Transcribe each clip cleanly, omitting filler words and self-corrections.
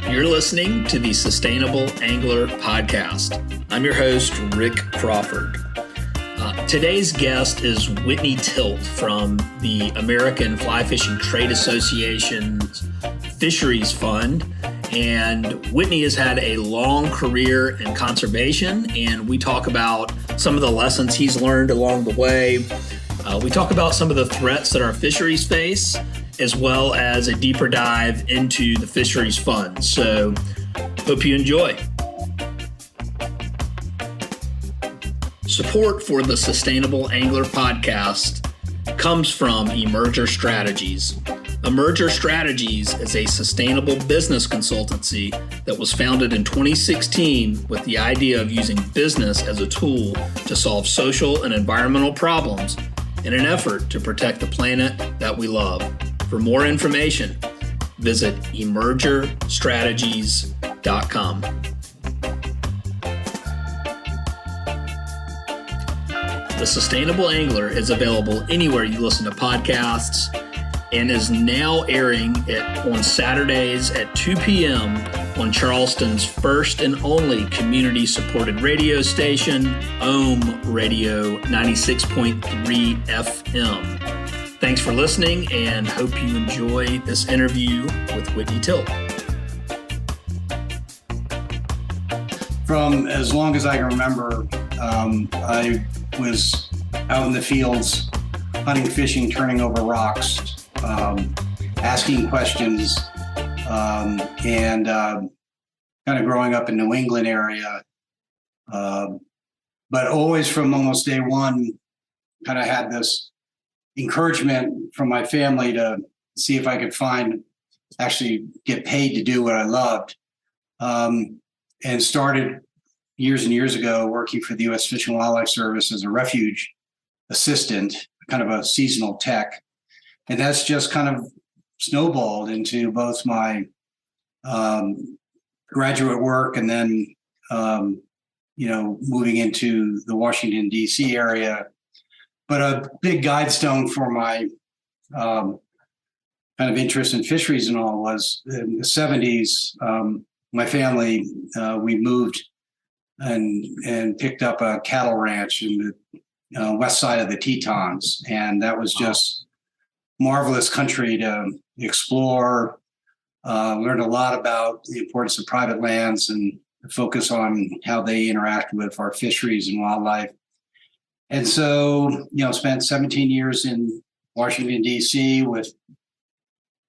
You're listening to the Sustainable Angler Podcast. I'm your host, Rick Crawford. Today's guest is Whitney Tilt from the American Fly Fishing Trade Association's Fisheries Fund. And Whitney has had a long career in conservation, and we talk about some of the lessons he's learned along the way. We talk about some of the threats that our fisheries face, as well as a deeper dive into the Fisheries Fund. So, hope you enjoy. Support for the Sustainable Angler Podcast comes from Emerger Strategies. Emerger Strategies is a sustainable business consultancy that was founded in 2016 with the idea of using business as a tool to solve social and environmental problems in an effort to protect the planet that we love. For more information, visit emergerstrategies.com. The Sustainable Angler is available anywhere you listen to podcasts and is now airing on Saturdays at 2 p.m. on Charleston's first and only community-supported radio station, Ohm Radio 96.3 FM. Thanks for listening, and hope you enjoy this interview with Whitney Tilt. From as long as I can remember, I was out in the fields, hunting, fishing, turning over rocks, asking questions, and kind of growing up in New England area. But always from almost day one, kind of had this encouragement from my family to see if I could actually get paid to do what I loved. And started years and years ago working for the U.S. Fish and Wildlife Service as a refuge assistant, kind of a seasonal tech. And that's just kind of snowballed into both my graduate work and then, moving into the Washington, D.C. area. But a big guide stone for my kind of interest in fisheries and all was in the 70s. My family, we moved and picked up a cattle ranch in the west side of the Tetons. And that was just marvelous country to explore. Learned a lot about the importance of private lands and focus on how they interact with our fisheries and wildlife. And so, spent 17 years in Washington, D.C. with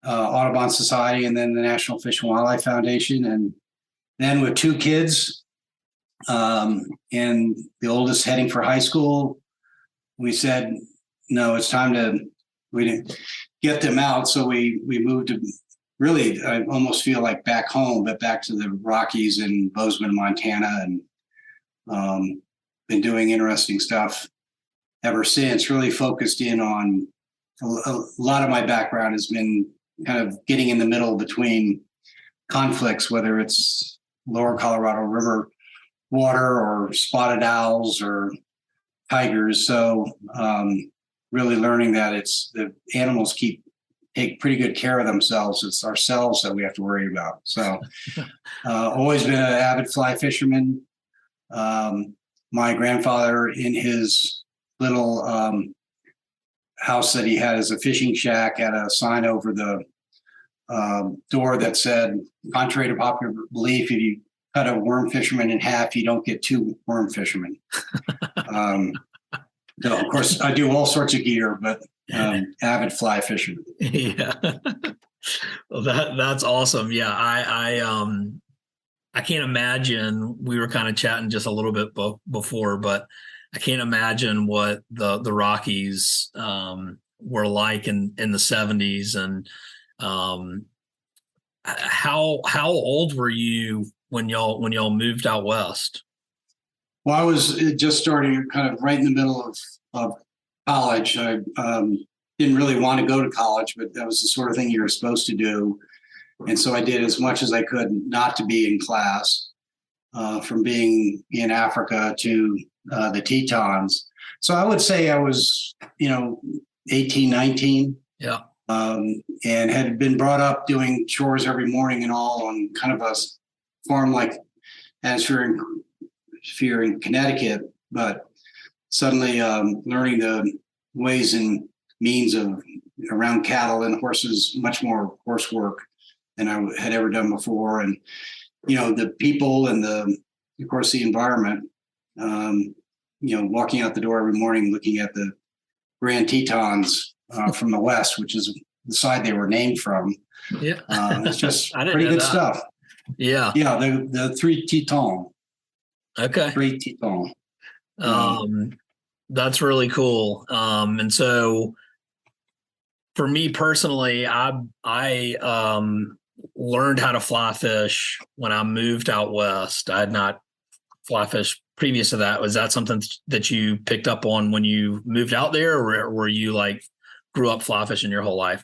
Audubon Society and then the National Fish and Wildlife Foundation. And then with two kids and the oldest heading for high school, we said, no, it's time we didn't get them out. So we moved to really, I almost feel like back home, but back to the Rockies in Bozeman, Montana, and been doing interesting stuff ever since. Really focused in on a lot of my background has been kind of getting in the middle between conflicts, whether it's lower Colorado River water or spotted owls or tigers. So really learning that it's the animals take pretty good care of themselves. It's ourselves that we have to worry about. So always been an avid fly fisherman. My grandfather, in his little house that he had as a fishing shack, had a sign over the door that said, contrary to popular belief, if you cut a worm fisherman in half, you don't get two worm fishermen. So of course, I do all sorts of gear, but avid fly fisherman. Yeah. Well, that's awesome. Yeah. I can't imagine, we were kind of chatting just a little bit before, but I can't imagine what the Rockies were like in the 70s. And how old were you when y'all moved out west? Well, I was just starting kind of right in the middle of college. I didn't really want to go to college, but that was the sort of thing you were supposed to do. And so I did as much as I could not to be in class, from being in Africa to the Tetons. So I would say I was, 18, 19. Yeah. and had been brought up doing chores every morning and all on kind of a farm-like atmosphere in Connecticut, but suddenly learning the ways and means of around cattle and horses, much more horse work than I had ever done before. And, the people and of course, the environment, walking out the door every morning, looking at the Grand Tetons from the West, which is the side they were named from. Yeah. It's just pretty good stuff. Yeah. Yeah. The three Tetons. Okay. Three Tetons. That's really cool. And so for me personally, I learned how to fly fish when I moved out west. I had not fly fished previous to that. Was that something that you picked up on when you moved out there, or were you grew up fly fishing your whole life?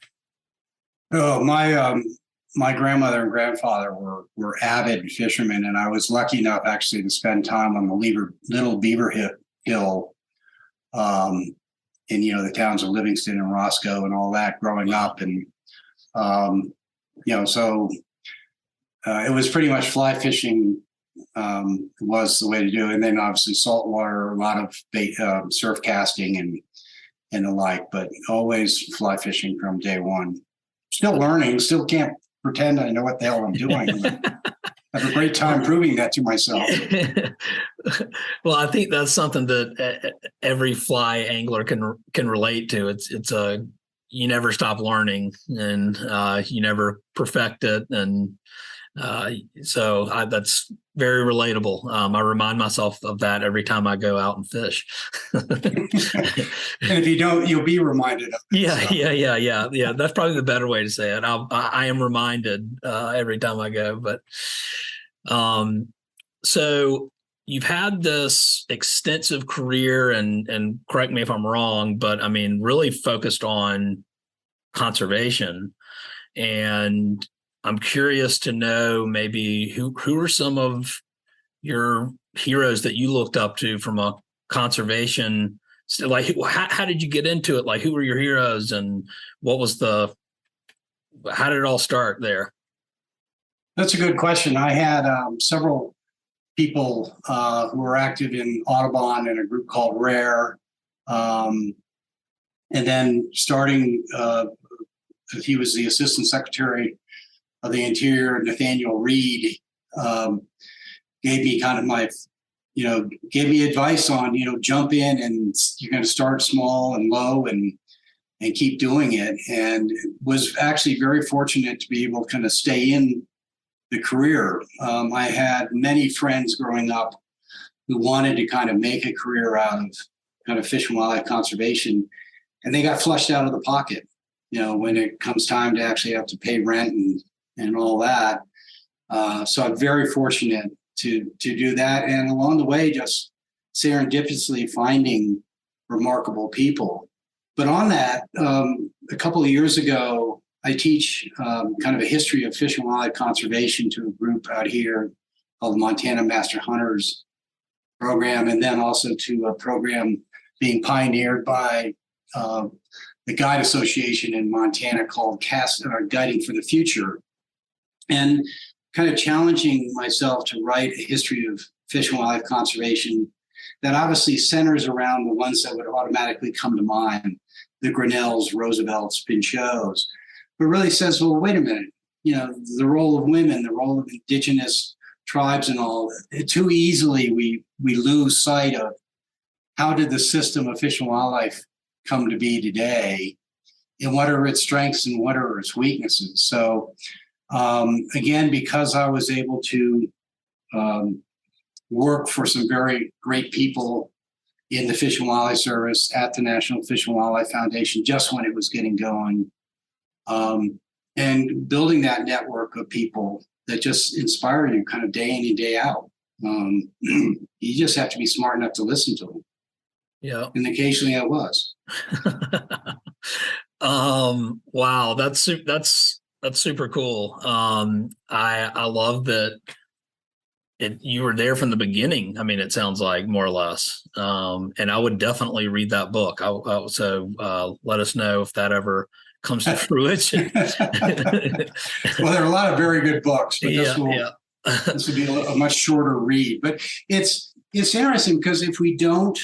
Oh, my grandmother and grandfather were avid fishermen, and I was lucky enough actually to spend time on the Little Beaver Hill, in the towns of Livingston and Roscoe and all that growing up, and so it was pretty much fly fishing was the way to do it, and then obviously saltwater, a lot of bait, surf casting and the like, but always fly fishing from day one. Still learning, still can't pretend I know what the hell I'm doing. I have a great time proving that to myself. Well, I think that's something that every fly angler can relate to. It's you never stop learning, and you never perfect it, and so that's very relatable. I remind myself of that every time I go out and fish. And if you don't, you'll be reminded of it. Yeah. That's probably the better way to say it. I am reminded every time I go. But so you've had this extensive career, and correct me if I'm wrong, but I mean, really focused on conservation. And I'm curious to know maybe who are some of your heroes that you looked up to from a conservation, how did you get into it? Who were your heroes, and how did it all start there? That's a good question. I had several people who were active in Audubon and a group called RARE. And then starting, he was the Assistant Secretary of the Interior, Nathaniel Reed, gave me kind of gave me advice on, jump in, and you're going to start small and low and keep doing it. And was actually very fortunate to be able to kind of stay in the career. I had many friends growing up who wanted to kind of make a career out of kind of fish and wildlife conservation, and they got flushed out of the pocket, when it comes time to actually have to pay rent and all that. So I'm very fortunate to do that. And along the way, just serendipitously finding remarkable people. But on that, a couple of years ago, I teach kind of a history of fish and wildlife conservation to a group out here called the Montana Master Hunters Program, and then also to a program being pioneered by the Guide Association in Montana called Guiding for the Future. And kind of challenging myself to write a history of fish and wildlife conservation that obviously centers around the ones that would automatically come to mind, the Grinnells, Roosevelts, Pinchots, but really says, well, wait a minute, the role of women, the role of indigenous tribes and all, too easily we lose sight of how did the system of fish and wildlife come to be today, and what are its strengths and what are its weaknesses. So again, because I was able to work for some very great people in the Fish and Wildlife Service at the National Fish and Wildlife Foundation, just when it was getting going, and building that network of people that just inspire you kind of day in and day out. You just have to be smart enough to listen to them. Yeah. And occasionally I was. Wow. That's super cool. I love that you were there from the beginning. I mean, it sounds like, more or less. And I would definitely read that book. So let us know if that ever comes to fruition. Well, there are a lot of very good books, but this will be a much shorter read. But it's interesting because if we don't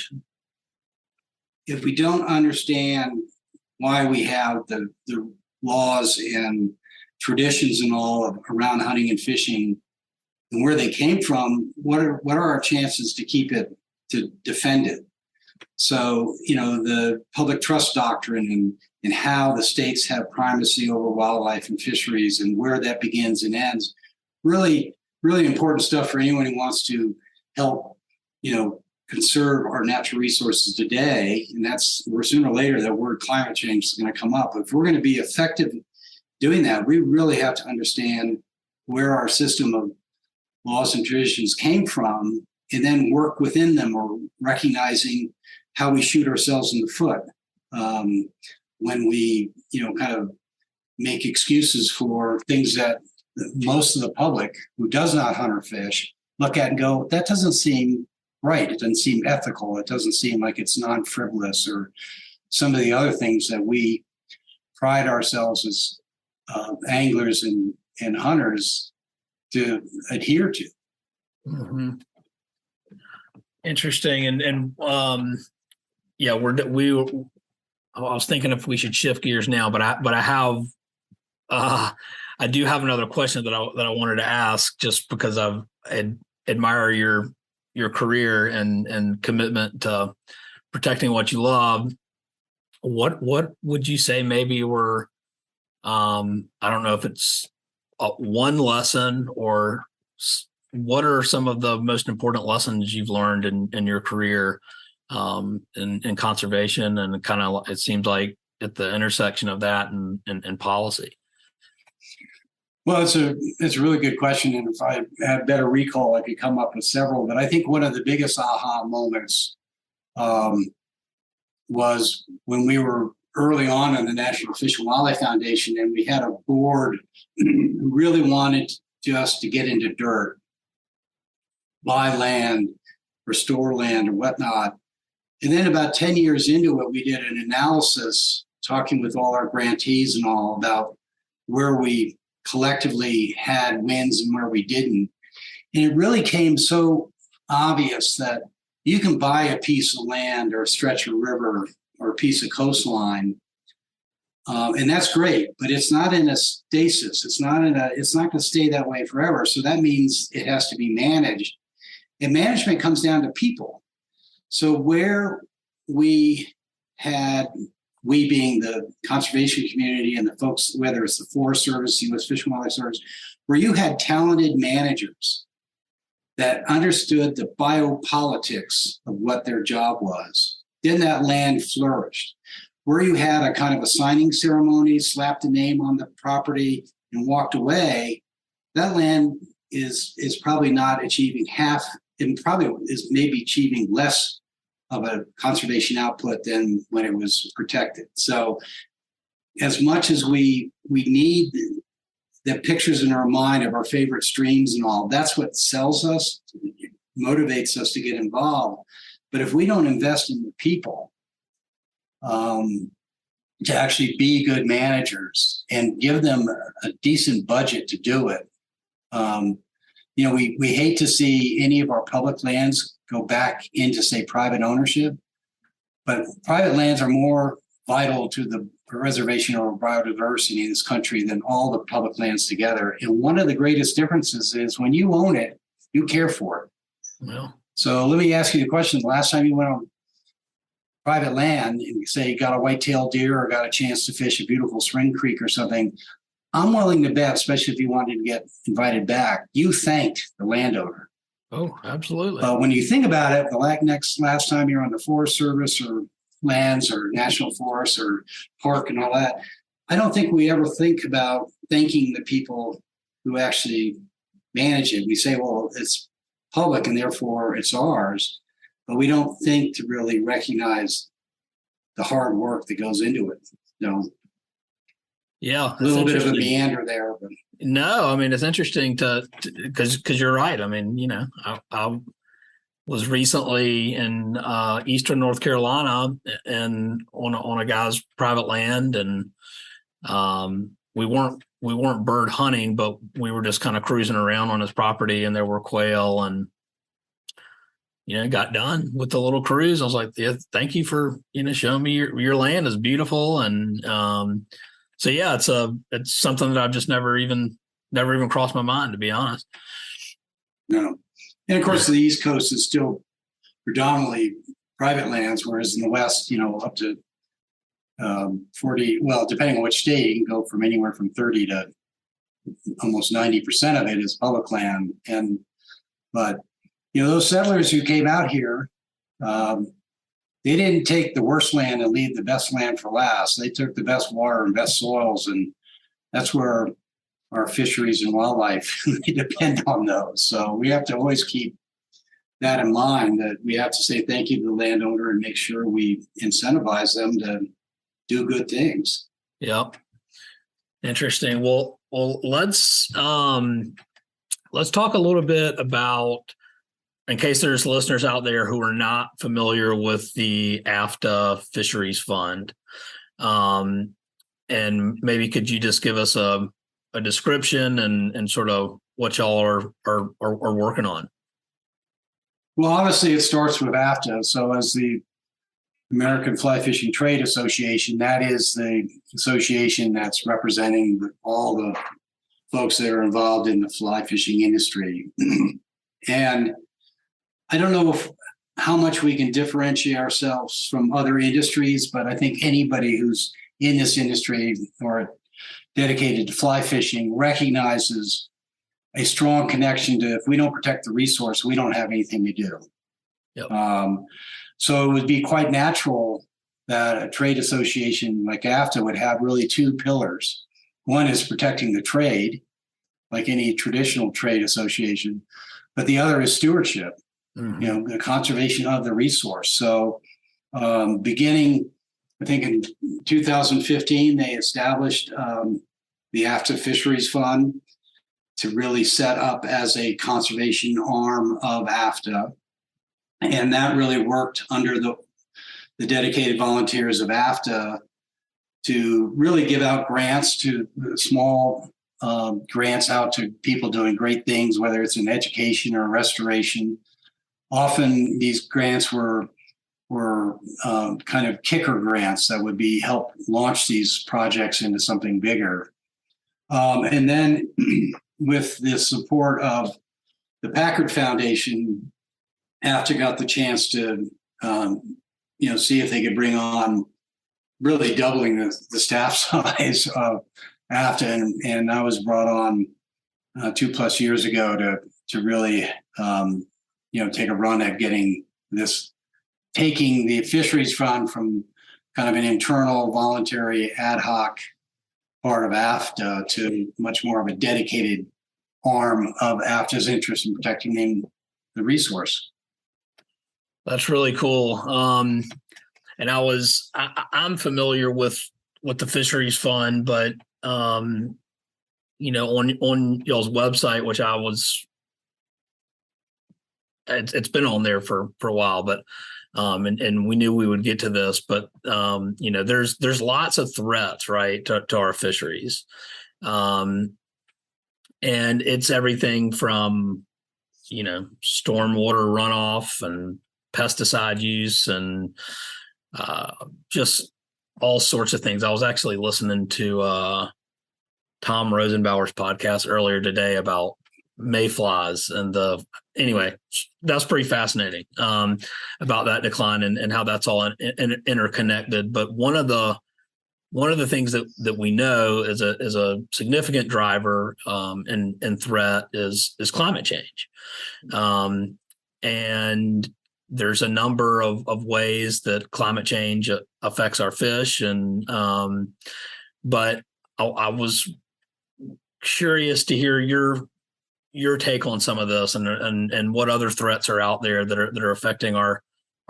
understand why we have the laws and traditions and all around hunting and fishing and where they came from, what are our chances to keep it, to defend it? So, the public trust doctrine and how the states have primacy over wildlife and fisheries and where that begins and ends, really, really important stuff for anyone who wants to help, conserve our natural resources today. And where sooner or later that word climate change is going to come up. If we're going to be effective doing that, we really have to understand where our system of laws and traditions came from, and then work within them, or recognizing how we shoot ourselves in the foot when we, kind of make excuses for things that most of the public who does not hunt or fish look at and go, that doesn't seem right. It doesn't seem ethical. It doesn't seem like it's non-frivolous, or some of the other things that we pride ourselves as anglers and hunters to adhere to. Mm-hmm. Interesting. And I was thinking if we should shift gears now, but I do have another question that I wanted to ask, just because I admire your career and commitment to protecting what you love. What would you say maybe were, I don't know if it's one lesson, or what are some of the most important lessons you've learned in your career in conservation, and kind of, it seems like, at the intersection of that and policy? Well, it's a really good question, and if I had better recall, I could come up with several. But I think one of the biggest aha moments was when we were early on in the National Fish and Wildlife Foundation, and we had a board who really wanted us to get into dirt, buy land, restore land, or whatnot. And then about 10 years into it, we did an analysis, talking with all our grantees and all, about where we collectively had wins and where we didn't. And it really came so obvious that you can buy a piece of land or a stretch of river or a piece of coastline, and that's great, but it's not in a stasis. It's not going to stay that way forever. So that means it has to be managed. And management comes down to people. So where we being the conservation community and the folks, whether it's the Forest Service, U.S. Fish and Wildlife Service, where you had talented managers that understood the biopolitics of what their job was, then that land flourished. Where you had a kind of a signing ceremony, slapped a name on the property and walked away, that land is probably not achieving half, and probably is maybe achieving less of a conservation output than when it was protected. So as much as we need the pictures in our mind of our favorite streams and all, that's what sells us, motivates us to get involved. But if we don't invest in the people to actually be good managers and give them a decent budget to do it, we hate to see any of our public lands go back into, say, private ownership, but private lands are more vital to the preservation of biodiversity in this country than all the public lands together. And one of the greatest differences is when you own it, you care for it. Well, so let me ask you the question. The last time you went on private land and you say you got a white-tailed deer or got a chance to fish a beautiful spring creek or something, I'm willing to bet, especially if you wanted to get invited back, you thanked the landowner. Oh, absolutely. But when you think about it, the last time you're on the Forest Service or lands or national forests or park and all that, I don't think we ever think about thanking the people who actually manage it. We say, well, it's public and therefore it's ours, but we don't think to really recognize the hard work that goes into it. Yeah, a little bit of a meander there. But. No, I mean, it's interesting because you're right. I mean, I was recently in eastern North Carolina and on a guy's private land, and We weren't bird hunting, but we were just kind of cruising around on his property, and there were quail, and got done with the little cruise. I was like, yeah, thank you for showing me your land is beautiful, and so yeah, it's something that I've just never even crossed my mind, to be honest. No, and of course the East Coast is still predominantly private lands, whereas in the West, up to 40. Well, depending on which state, you can go from anywhere from 30 to almost 90% of it is public land. But those settlers who came out here, they didn't take the worst land and leave the best land for last. They took the best water and best soils, and that's where our fisheries and wildlife they depend on those. So we have to always keep that in mind, that we have to say thank you to the landowner and make sure we incentivize them to do good things. Yep. Interesting. Well, let's talk a little bit about, in case there's listeners out there who are not familiar with the AFFTA Fisheries Fund, and maybe could you just give us a description and sort of what y'all are working on? Well, obviously it starts with AFFTA. So as the American Fly Fishing Trade Association, that is the association that's representing all the folks that are involved in the fly fishing industry. And I don't know how much we can differentiate ourselves from other industries, but I think anybody who's in this industry or dedicated to fly fishing recognizes a strong connection to, if we don't protect the resource, we don't have anything to do. Yep. So it would be quite natural that a trade association like AFFTA would have really two pillars. One is protecting the trade, like any traditional trade association, but the other is stewardship, the conservation of the resource. So beginning, I think in 2015, they established the AFFTA Fisheries Fund to really set up as a conservation arm of AFFTA. And that really worked under the dedicated volunteers of AFFTA to really give out grants to small grants out to people doing great things, whether it's in education or restoration. Often these grants were kind of kicker grants that would be help launch these projects into something bigger. And then with the support of the Packard Foundation, AFFTA got the chance to, see if they could bring on really doubling the staff size of AFFTA. And I was brought on 2+ years ago to really, take a run at taking the Fisheries Fund from kind of an internal, voluntary, ad hoc part of AFFTA to much more of a dedicated arm of AFFTA's interest in protecting the resource. That's really cool. And I'm familiar with the Fisheries Fund, but on y'all's website, which it's been on there for a while, but and we knew we would get to this, but there's lots of threats, right, to our fisheries, and it's everything from stormwater runoff and pesticide use and just all sorts of things. I was actually listening to Tom Rosenbauer's podcast earlier today about mayflies and anyway, that's pretty fascinating about that decline and how that's all interconnected. But one of the things that we know is a significant driver and threat is climate change, and there's a number of ways that climate change affects our fish, and but I was curious to hear your take on some of this and what other threats are out there that are affecting our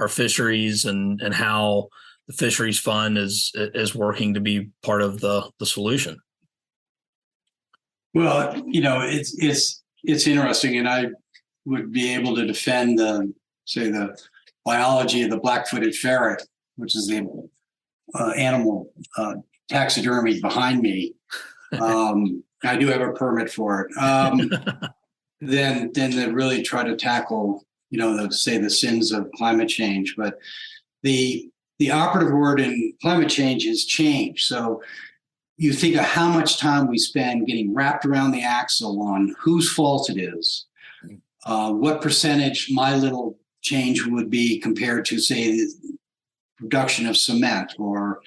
fisheries and how the Fisheries Fund is working to be part of the solution. Well, it's interesting, and I would be able to defend the biology of the black-footed ferret, which is the animal taxidermy behind me, I do have a permit for it. Then to really try to tackle, the sins of climate change. But the operative word in climate change is change. So you think of how much time we spend getting wrapped around the axle on whose fault it is, what percentage my little change would be compared to, say, the production of cement or,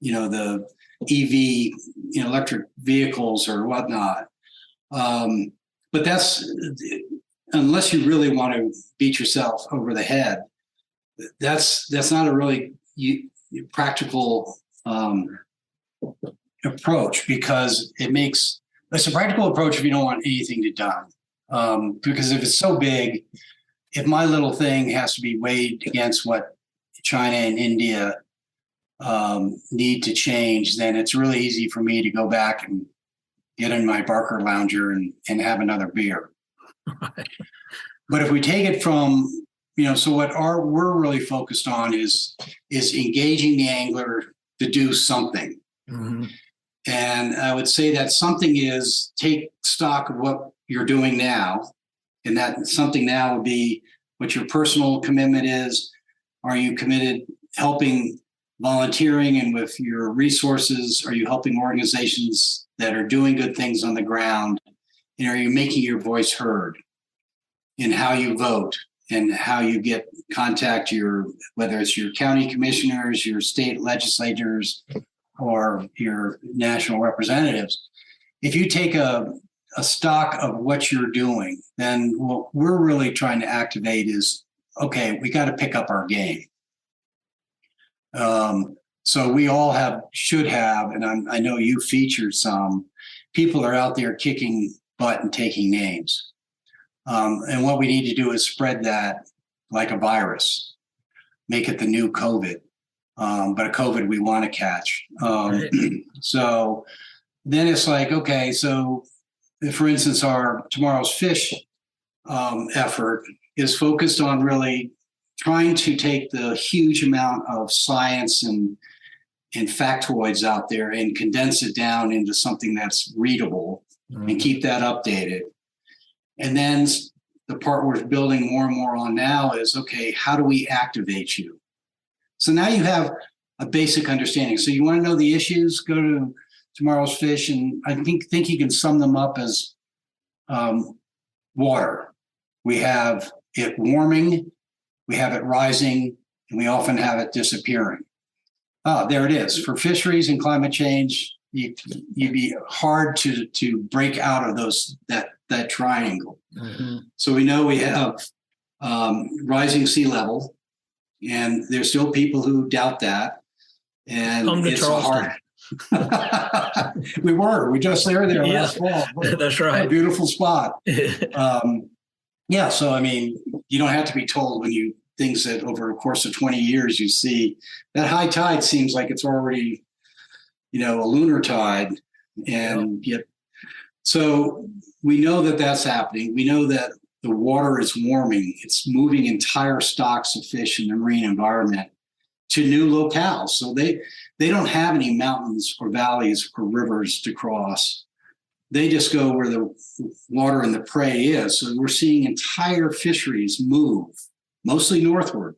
the EV, electric vehicles or whatnot. But that's, unless you really want to beat yourself over the head, that's not a really practical approach, because it's a practical approach if you don't want anything to done. Because if it's so big, if my little thing has to be weighed against what China and India need to change, then it's really easy for me to go back and get in my Barker Lounger and have another beer. Right. But if we take it from, so what we're really focused on is engaging the angler to do something. Mm-hmm. And I would say that something is take stock of what you're doing now. And that something now would be what your personal commitment is. Are you committed helping volunteering and with your resources? Are you helping organizations that are doing good things on the ground? And are you making your voice heard in how you vote and how you get contact whether it's your county commissioners, your state legislators, or your national representatives? If you take a stock of what you're doing, then what we're really trying to activate is, okay, we got to pick up our game. So we all should have, and I know you featured some people are out there kicking butt and taking names. And what we need to do is spread that like a virus, make it the new COVID, but a COVID we want to catch. Right. So then it's like, okay, so for instance, our Tomorrow's Fish effort is focused on really trying to take the huge amount of science and factoids out there and condense it down into something that's readable, mm-hmm. and keep that updated. And then the part we're building more and more on now is, okay, how do we activate you? So now you have a basic understanding. So you want to know the issues, go to Tomorrow's Fish, and I think you can sum them up as water. We have it warming, we have it rising, and we often have it disappearing. There it is. For fisheries and climate change, you'd be hard to break out of that triangle. Mm-hmm. So we know we have rising sea level, and there's still people who doubt that. And come to it's Charleston. Hard. We just there last fall. That's right. A beautiful spot. Yeah. So, I mean, you don't have to be told when things that over a course of 20 years, you see that high tide seems like it's already, a lunar tide. And yet, so we know that that's happening. We know that the water is warming. It's moving entire stocks of fish in the marine environment to new locales. So they don't have any mountains or valleys or rivers to cross. They just go where the water and the prey is. So we're seeing entire fisheries move, mostly northward.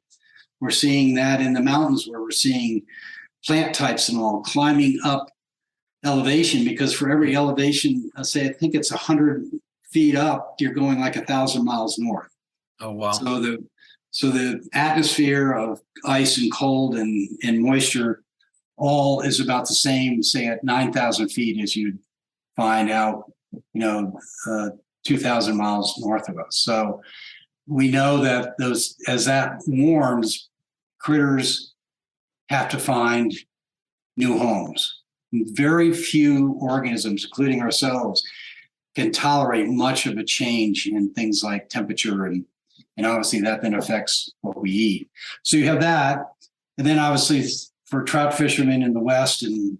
We're seeing that in the mountains where we're seeing plant types and all climbing up elevation, because for every elevation, I think it's 100 feet up, you're going like 1,000 miles north. Oh, wow. So the atmosphere of ice and cold and moisture all is about the same, say at 9,000 feet as you'd find out, 2,000 miles north of us. So we know that as that warms, critters have to find new homes. Very few organisms, including ourselves, can tolerate much of a change in things like temperature, and obviously that then affects what we eat. So you have that, and then obviously for trout fishermen in the West and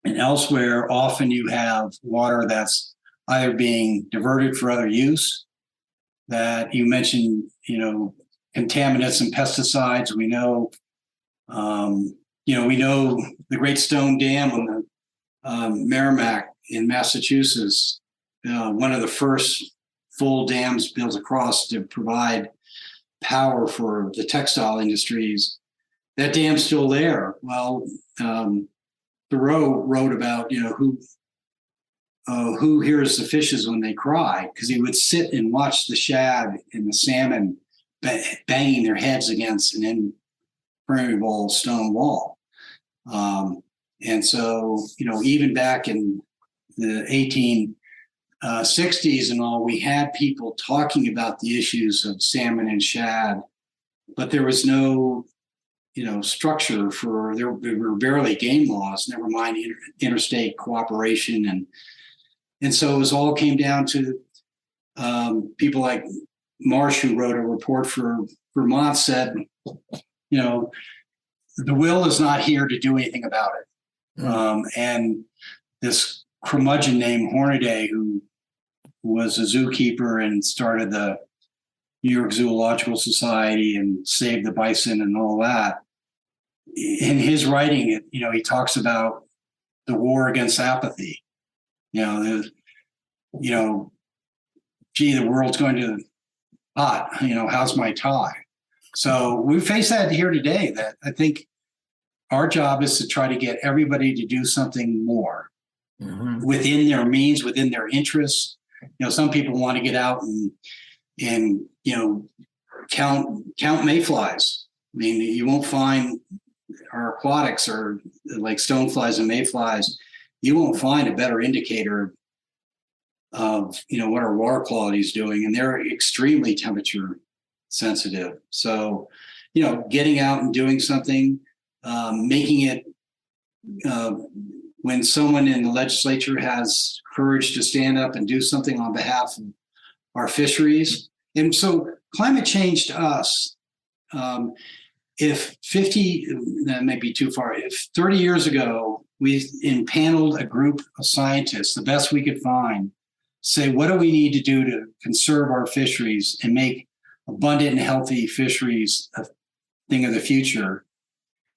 elsewhere, often you have water that's either being diverted for other use. That you mentioned, contaminants and pesticides. We know, we know the Great Stone Dam, when Merrimack in Massachusetts, one of the first full dams built across to provide power for the textile industries. That dam's still there. Well, Thoreau wrote about, who hears the fishes when they cry, because he would sit and watch the shad and the salmon banging their heads against an impermeable stone wall. And so, even back in the 1860s and all, we had people talking about the issues of salmon and shad, but there was no, structure there were barely game laws, never mind interstate cooperation. And so it all came down to people like Marsh, who wrote a report for Vermont, said, the will is not here to do anything about it. And this curmudgeon named Hornaday, who was a zookeeper and started the New York Zoological Society and saved the bison and all that, in his writing, he talks about the war against apathy. The world's going to pot, how's my tie? So we face that here today, that I think our job is to try to get everybody to do something more within their means, within their interests. Some people want to get out and count mayflies. I mean, you won't find our aquatics are like stoneflies and mayflies. You won't find a better indicator of what our water quality is doing, and they're extremely temperature sensitive. So getting out and doing something, making it when someone in the legislature has courage to stand up and do something on behalf of our fisheries. And so climate change to us, if 50, that may be too far, if 30 years ago, we impaneled a group of scientists, the best we could find, say, what do we need to do to conserve our fisheries and make abundant and healthy fisheries a thing of the future,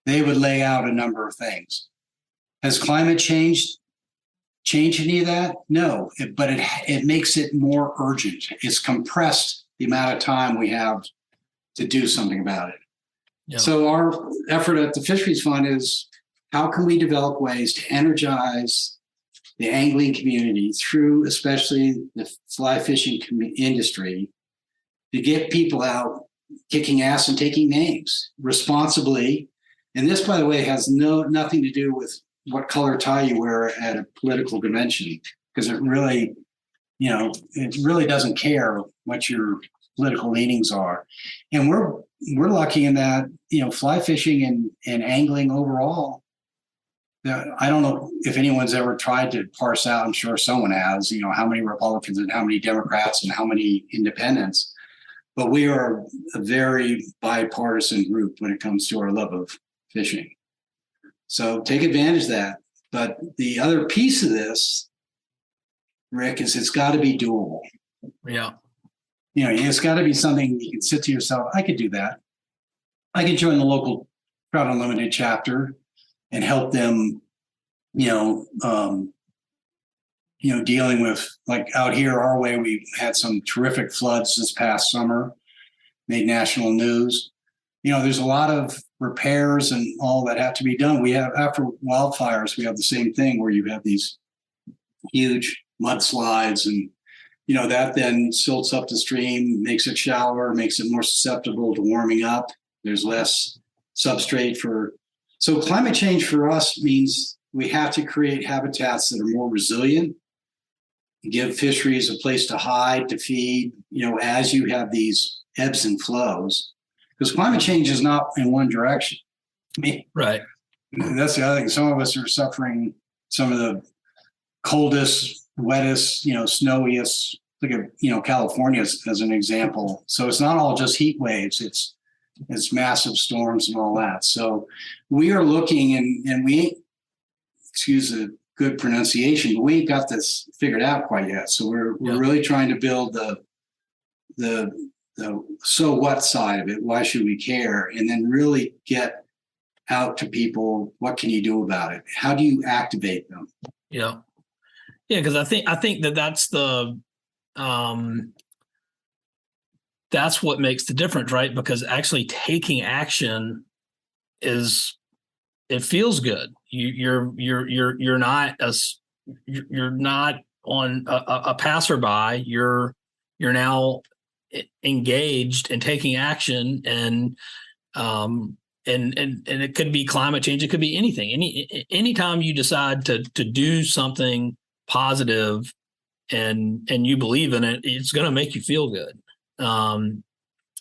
they would lay out a number of things. Has climate changed any of that? No, but it makes it more urgent. It's compressed the amount of time we have to do something about it. Yeah. So our effort at the Fisheries Fund is, how can we develop ways to energize the angling community through especially the fly fishing industry to get people out kicking ass and taking names responsibly. And this, by the way, has nothing to do with what color tie you wear at a political convention, because it really doesn't care what your political leanings are. And we're lucky in that, fly fishing and angling overall, I don't know if anyone's ever tried to parse out, I'm sure someone has, how many Republicans and how many Democrats and how many independents, but we are a very bipartisan group when it comes to our love of fishing. So take advantage of that. But the other piece of this, Rick, is it's got to be doable. Yeah. It's got to be something you can sit to yourself, I could do that. I could join the local Trout Unlimited chapter and help them, dealing with, like out here our way, we had some terrific floods this past summer, made national news. There's a lot of repairs and all that have to be done. We have, after wildfires, we have the same thing where you have these huge mudslides, and that then silts up the stream, makes it shallower, makes it more susceptible to warming up. There's less substrate so climate change for us means we have to create habitats that are more resilient, give fisheries a place to hide, to feed, as you have these ebbs and flows. Because climate change is not in one direction. I mean, right. That's the other thing. Some of us are suffering some of the coldest, wettest, snowiest. Look at, California as an example. So it's not all just heat waves. It's massive storms and all that. So we are looking, and we ain't, excuse the good pronunciation, but we ain't got this figured out quite yet. So we're really trying to build the so what side of it. Why should we care? And then really get out to people, what can you do about it? How do you activate them? Yeah. Yeah, because I think that um, that's what makes the difference, right? Because actually taking action it feels good. You're not you're not on a passerby. You're now engaged and taking action, um and it could be climate change. It could be anything. Anytime you decide to do something positive and you believe in it, it's going to make you feel good. And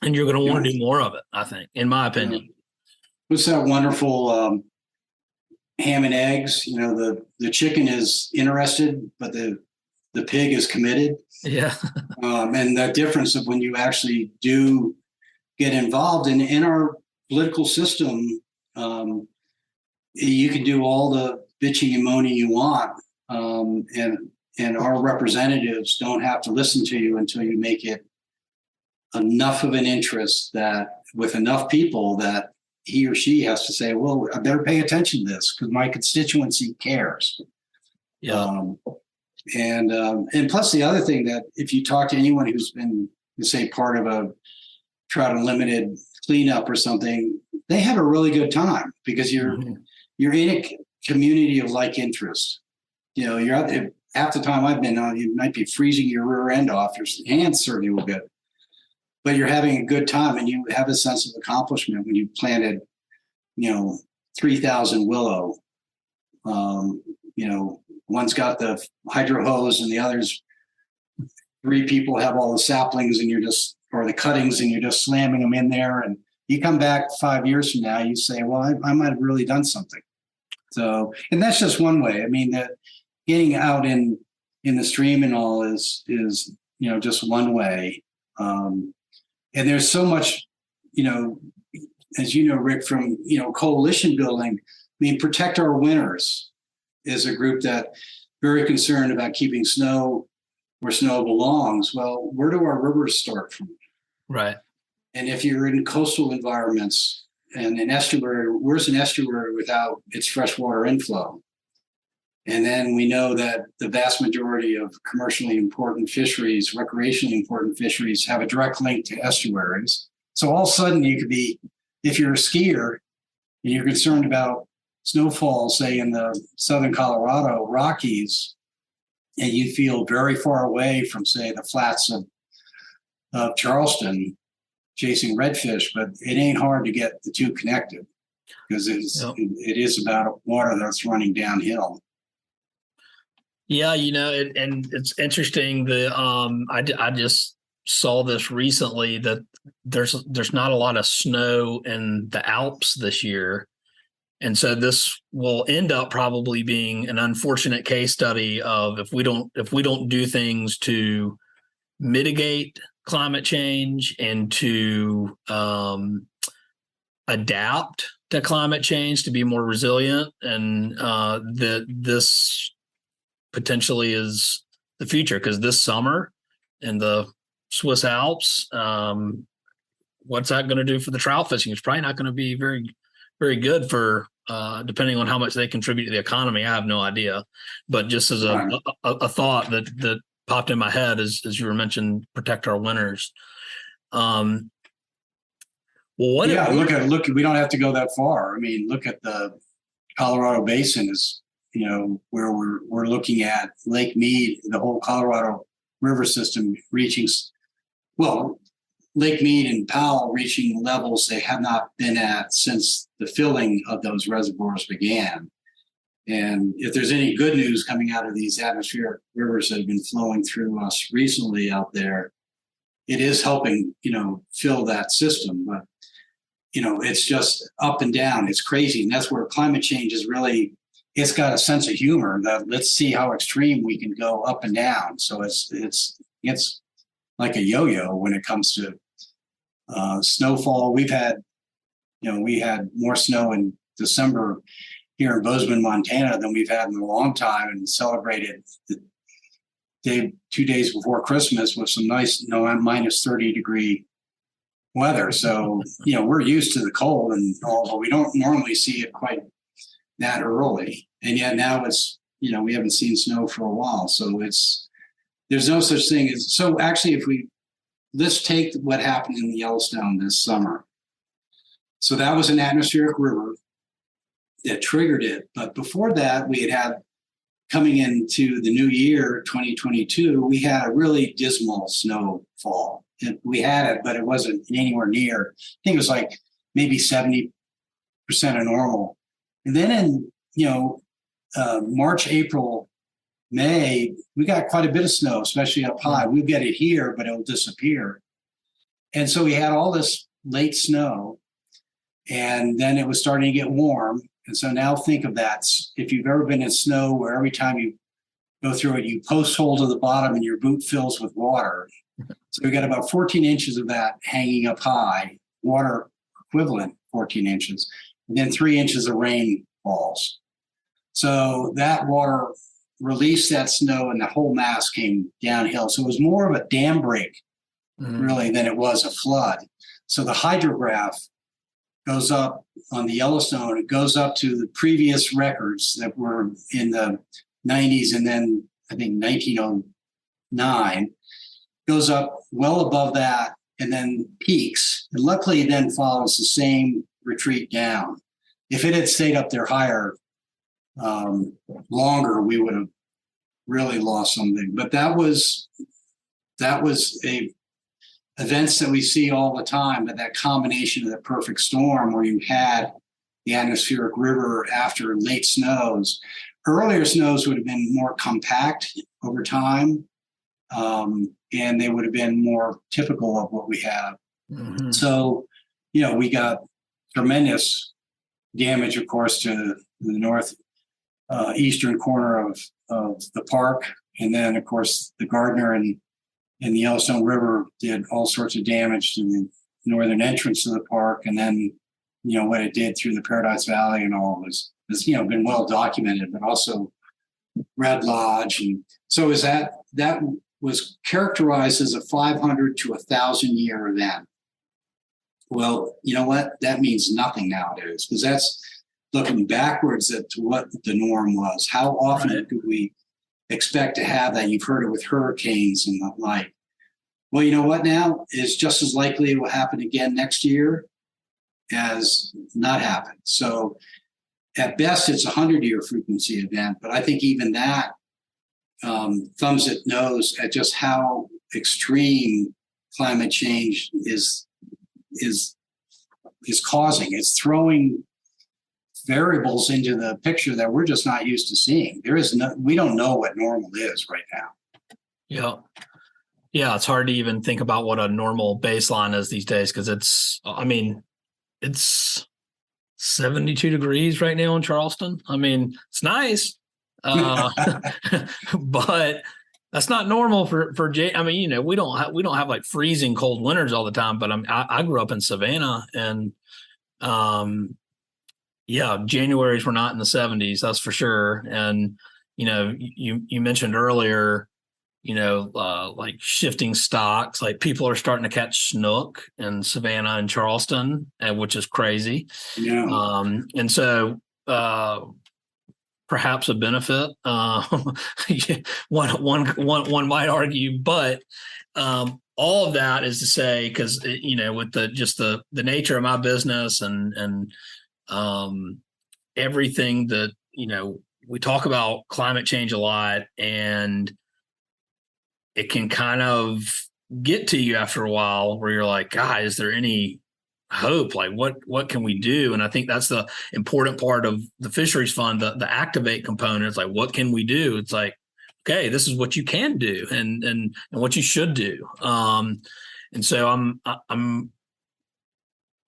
you're going to want to do more of it, I think, in my opinion. What's that wonderful ham and eggs? The chicken is interested, but the pig is committed. Yeah. And that difference of when you actually do get involved in our political system, you can do all the bitching and moaning you want, and our representatives don't have to listen to you until you make it enough of an interest that with enough people that he or she has to say, well, I better pay attention to this because my constituency cares. Yeah. And plus the other thing that if you talk to anyone who's been, say, part of a Trout Unlimited cleanup or something, they have a really good time because you're in a community of like interest. You're out there. Half the time I've been on, you might be freezing your rear end off. Your hands certainly will get, but you're having a good time and you have a sense of accomplishment when you planted, 3,000 willow. One's got the hydro hose and the others, 3 people have all the saplings and or the cuttings and you're just slamming them in there. And you come back 5 years from now, you say, well, I might have really done something. So, and that's just one way. I mean, that getting out in the stream and all is just one way. And there's so much, as you know, Rick, from, coalition building. I mean, Protect Our Winters is a group that very concerned about keeping snow where snow belongs. Well, where do our rivers start from? Right. And if you're in coastal environments and an estuary, where's an estuary without its freshwater inflow? And then we know that the vast majority of commercially important fisheries, recreationally important fisheries, have a direct link to estuaries. So all of a sudden you could be, if you're a skier and you're concerned about snowfall, say in the southern Colorado Rockies, and you feel very far away from, say, the flats of Charleston chasing redfish, but it ain't hard to get the two connected because it is about water that's running downhill. Yeah, and it's interesting. I just saw this recently that there's not a lot of snow in the Alps this year, and so this will end up probably being an unfortunate case study of if we don't do things to mitigate climate change and to adapt to climate change to be more resilient, and that this potentially is the future, because this summer in the Swiss Alps, what's that going to do for the trout fishing? It's probably not going to be very, very good for, depending on how much they contribute to the economy. I have no idea, but just as a thought that popped in my head as you were mentioning, Protect Our Winters. Well, we don't have to go that far. I mean, look at the Colorado Basin is, where we're looking at Lake Mead, the whole Colorado River system reaching, Lake Mead and Powell reaching levels they have not been at since the filling of those reservoirs began. And if there's any good news coming out of these atmospheric rivers that have been flowing through us recently out there, it is helping, fill that system. But, it's just up and down. It's crazy. And that's where climate change is really, it's got a sense of humor that let's see how extreme we can go up and down. So it's like a yo-yo when it comes to snowfall. We had more snow in December here in Bozeman, Montana than we've had in a long time, and celebrated the day 2 days before Christmas with some nice, minus 30 degree weather. So, we're used to the cold and all, but we don't normally see it quite that early. And yet now it's, we haven't seen snow for a while. So there's no such thing as, so actually let's take what happened in the Yellowstone this summer. So that was an atmospheric river that triggered it. But before that, we had coming into the new year, 2022, we had a really dismal snowfall. We had it, but it wasn't anywhere near. I think it was like maybe 70% of normal. And then in, March, April, May, we got quite a bit of snow, especially up high. We get it here, but it'll disappear. And so we had all this late snow, and then it was starting to get warm. And so now think of that. If you've ever been in snow where every time you go through it, you post hole to the bottom and your boot fills with water. So we got about 14 inches of that hanging up high, water equivalent 14 inches, and then 3 inches of rain falls. So that water released that snow and the whole mass came downhill. So it was more of a dam break, really, than it was a flood. So the hydrograph goes up on the Yellowstone. It goes up to the previous records that were in the 90s, and then I think 1909 goes up well above that and then peaks. And luckily it then follows the same retreat down. If it had stayed up there higher longer, we would have really lost something. But that was events that we see all the time, but that combination of the perfect storm where you had the atmospheric river after late snows. Earlier snows would have been more compact over time, and they would have been more typical of what we have. Mm-hmm. So, we got tremendous damage, of course, to the north eastern corner of the park. And then, of course, the Gardner and the Yellowstone River did all sorts of damage to the northern entrance to the park. And then, what it did through the Paradise Valley and all was been well documented, but also Red Lodge. And so that was characterized as a 500 to 1,000 year event. Well, you know what? That means nothing nowadays, because that's looking backwards at what the norm was. How often could we expect to have that? You've heard it with hurricanes and the like. Well, you know what now is just as likely it will happen again next year as not happen. So at best, it's a 100-year frequency event, but I think even that thumbs its nose at just how extreme climate change is causing. It's throwing variables into the picture that we're just not used to seeing. We don't know what normal is right now. Yeah, it's hard to even think about what a normal baseline is these days, because it's 72 degrees right now in Charleston. It's nice, but that's not normal for we don't have like freezing cold winters all the time. But I grew up in Savannah, and Januaries were not in the 70s, that's for sure. And you mentioned earlier, like shifting stocks, like people are starting to catch snook in Savannah and Charleston, which is crazy. Yeah. And so perhaps a benefit, one might argue, but all of that is to say, because with the nature of my business and everything that we talk about climate change a lot, and it can kind of get to you after a while where you're like, God, is there any hope? Like what can we do? And I think that's the important part of the Fisheries Fund, the activate component. It's like, what can we do? It's like, okay, this is what you can do and what you should do. And so I'm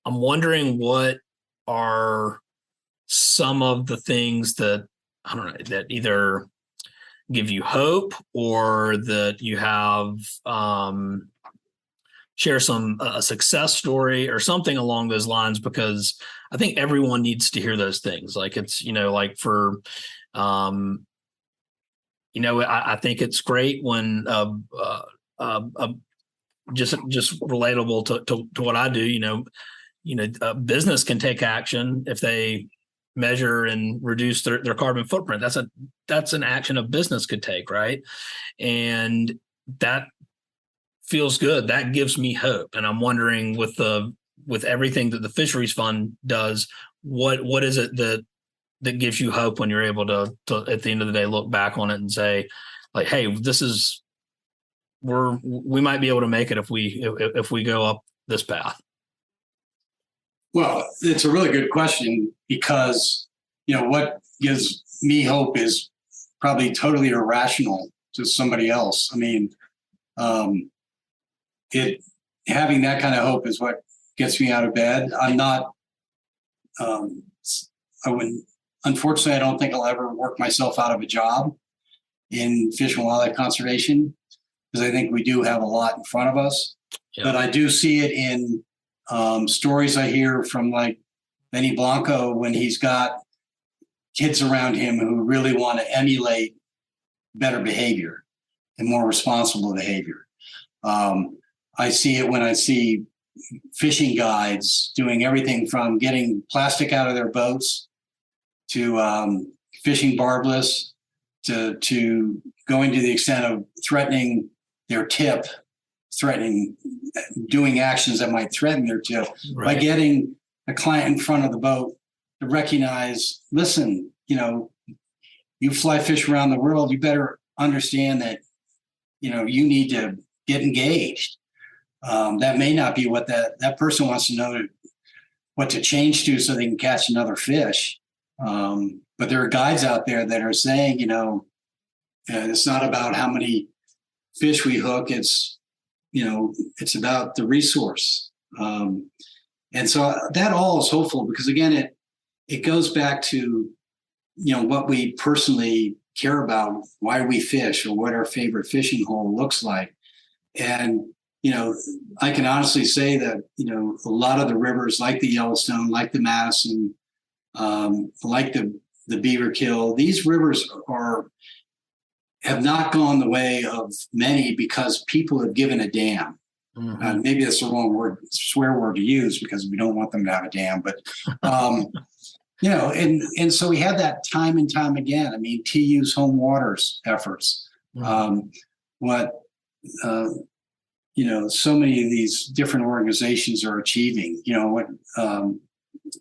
wondering what are some of the things that, I don't know, that either give you hope or that you have share a success story or something along those lines, because I think everyone needs to hear those things. Like it's, like for, I think it's great when a just relatable to what I do. A business can take action if they measure and reduce their carbon footprint. That's an action a business could take, right? And that feels good. That gives me hope. And I'm wondering, with everything that the Fisheries Fund does, what is it that gives you hope when you're able to at the end of the day look back on it and say, like, hey, we might be able to make it if we go up this path? Well, it's a really good question, because what gives me hope is probably totally irrational to somebody else. I mean, having that kind of hope is what gets me out of bed. I'm not. Unfortunately, I don't think I'll ever work myself out of a job in fish and wildlife conservation, because I think we do have a lot in front of us. Yeah. But I do see it in stories I hear from, like, Benny Blanco, when he's got kids around him who really want to emulate better behavior and more responsible behavior. I see it when I see fishing guides doing everything from getting plastic out of their boats to fishing barbless to going to the extent of threatening their tip, doing actions that might threaten their tip, right, by getting a client in front of the boat to recognize, listen, you fly fish around the world, you better understand that, you need to get engaged. That may not be what that person wants to know what to change to so they can catch another fish. But there are guides out there that are saying, it's not about how many fish we hook. It's about the resource. And so that all is hopeful, because again, it goes back to, what we personally care about, why we fish, or what our favorite fishing hole looks like. And, I can honestly say that, a lot of the rivers, like the Yellowstone, like the Madison, like the Beaver Kill, these rivers have not gone the way of many because people have given a damn. Mm-hmm. Maybe that's the wrong swear word to use, because we don't want them to have a dam, but, and so we had that time and time again. I mean, TU's home waters efforts, mm-hmm. So many of these different organizations are achieving,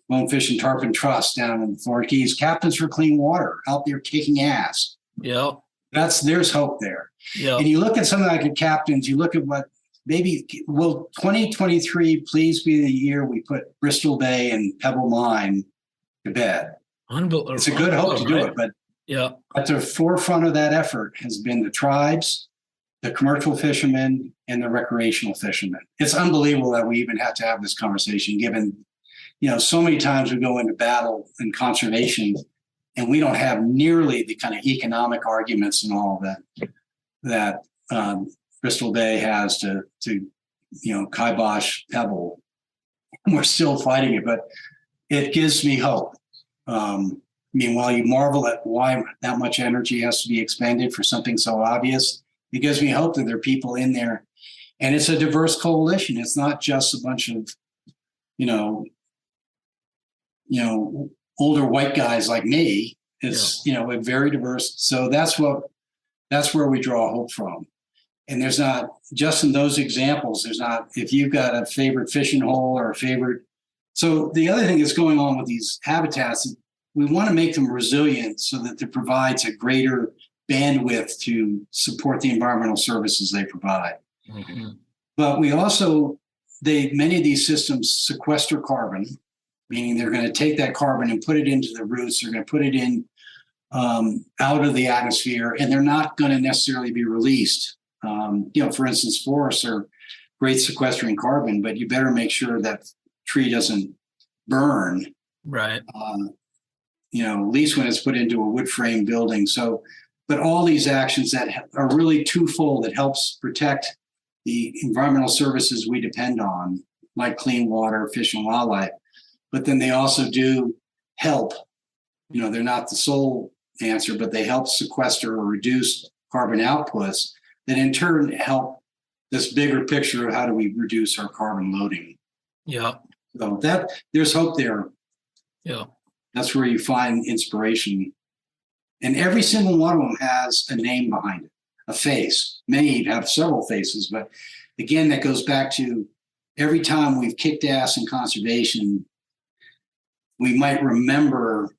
Bonefish and Tarpon Trust down in the Florida Keys, Captains for Clean Water, out there kicking ass. Yeah. There's hope there. Yeah. And you look at something like a Captains, you look at what, will 2023 please be the year we put Bristol Bay and Pebble Mine to bed? It's a good hope to do it, but at the forefront of that effort has been the tribes, the commercial fishermen, and the recreational fishermen. It's unbelievable that we even have to have this conversation, given, so many times we go into battle in conservation and we don't have nearly the kind of economic arguments and all that Bristol Bay has to kibosh Pebble. We're still fighting it, but it gives me hope. While you marvel at why that much energy has to be expended for something so obvious, it gives me hope that there are people in there, and it's a diverse coalition. It's not just a bunch of, older white guys like me. It's, a very diverse. So that's where we draw hope from. And there's not just in those examples, if you've got a favorite fishing hole or a favorite. So the other thing that's going on with these habitats, we want to make them resilient so that it provides a greater bandwidth to support the environmental services they provide. Mm-hmm. But we also, many of these systems sequester carbon, meaning they're going to take that carbon and put it into the roots. They're going to put it in out of the atmosphere, and they're not going to necessarily be released. For instance, forests are great sequestering carbon, but you better make sure that tree doesn't burn. Right. At least when it's put into a wood frame building. So, but all these actions that are really twofold, that helps protect the environmental services we depend on, like clean water, fish and wildlife. But then they also do help. They're not the sole answer, but they help sequester or reduce carbon outputs that in turn help this bigger picture of how do we reduce our carbon loading. Yeah. So there's hope there. Yeah. That's where you find inspiration. And every single one of them has a name behind it, a face. Many have several faces, but again, that goes back to every time we've kicked ass in conservation, we might remember,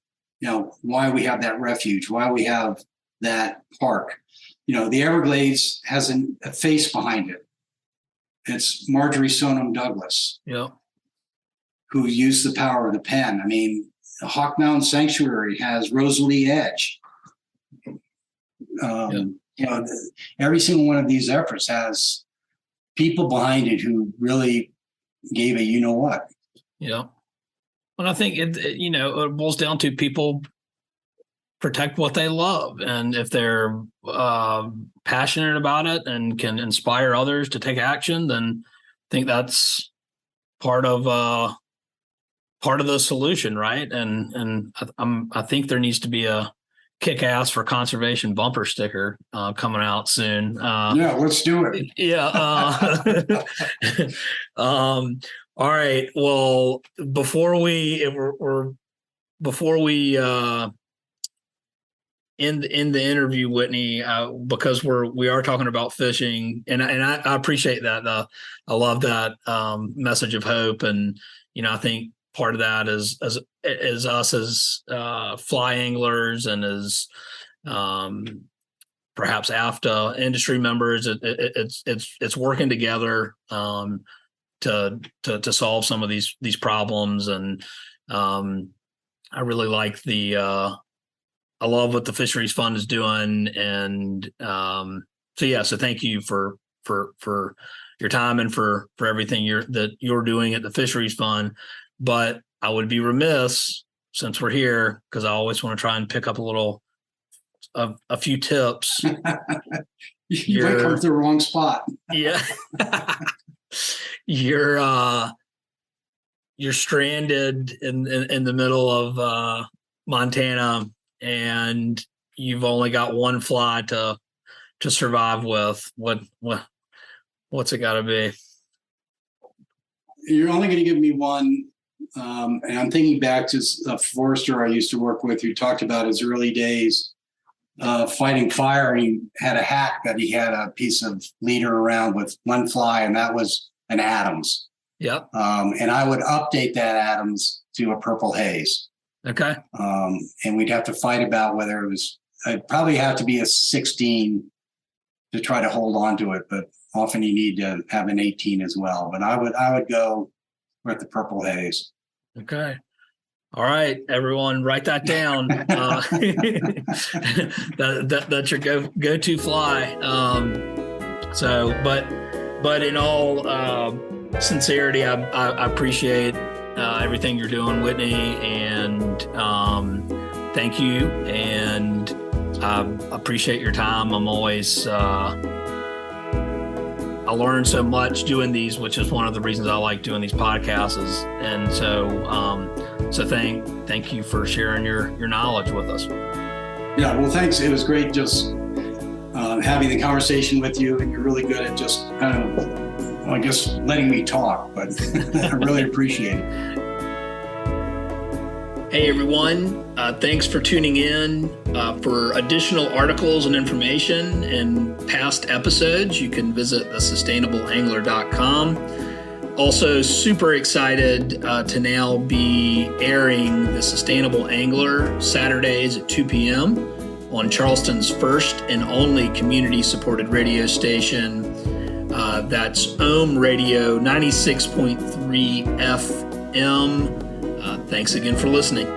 why we have that refuge, why we have that park. The Everglades has a face behind it. It's Marjorie Sonam Douglas, who used the power of the pen. I mean, the Hawk Mountain Sanctuary has Rosalie Edge. Every single one of these efforts has people behind it who really gave a what. Yeah. And I think it boils down to people protect what they love, and if they're passionate about it and can inspire others to take action, then I think that's part of the solution, right? And I think there needs to be a kick ass for conservation bumper sticker coming out soon. Let's do it. All right. Well, before we end the interview, Whitney, because we are talking about fishing, and I appreciate that. I love that message of hope, and I think part of that is us as fly anglers and as perhaps AFFTA industry members. It's working together to solve some of these problems, and I really like I love what the Fisheries Fund is doing, and so thank you for your time and for everything you're doing at the Fisheries Fund. But I would be remiss, since we're here, because I always want to try and pick up a few tips. You might come to the wrong spot. Yeah. You're stranded in the middle of Montana, and you've only got one fly to survive with. What's it got to be? You're only going to give me one. And I'm thinking back to a forester I used to work with who talked about his early days fighting fire. He had a hat that he had a piece of leader around with one fly, and that was an Adams. Yep. And I would update that Adams to a purple haze. Okay. And we'd have to fight about whether it'd probably have to be a 16 to try to hold on to it, but often you need to have an 18 as well. But I would go with the purple haze. Okay. All right, everyone, write that down. That's your go-to fly. But in all sincerity, I appreciate everything you're doing, Whitney, and thank you. And I appreciate your time. I'm always I learn so much doing these, which is one of the reasons I like doing these podcasts. And so thank you for sharing your knowledge with us. Yeah, well, thanks. It was great just having the conversation with you, and you're really good at just kind of, I guess, letting me talk, but I really appreciate it. Hey, everyone. Thanks for tuning in. For additional articles and information and past episodes, you can visit thesustainableangler.com. Also, super excited to now be airing The Sustainable Angler Saturdays at 2 p.m. on Charleston's first and only community-supported radio station. That's Ohm Radio 96.3 FM. Thanks again for listening.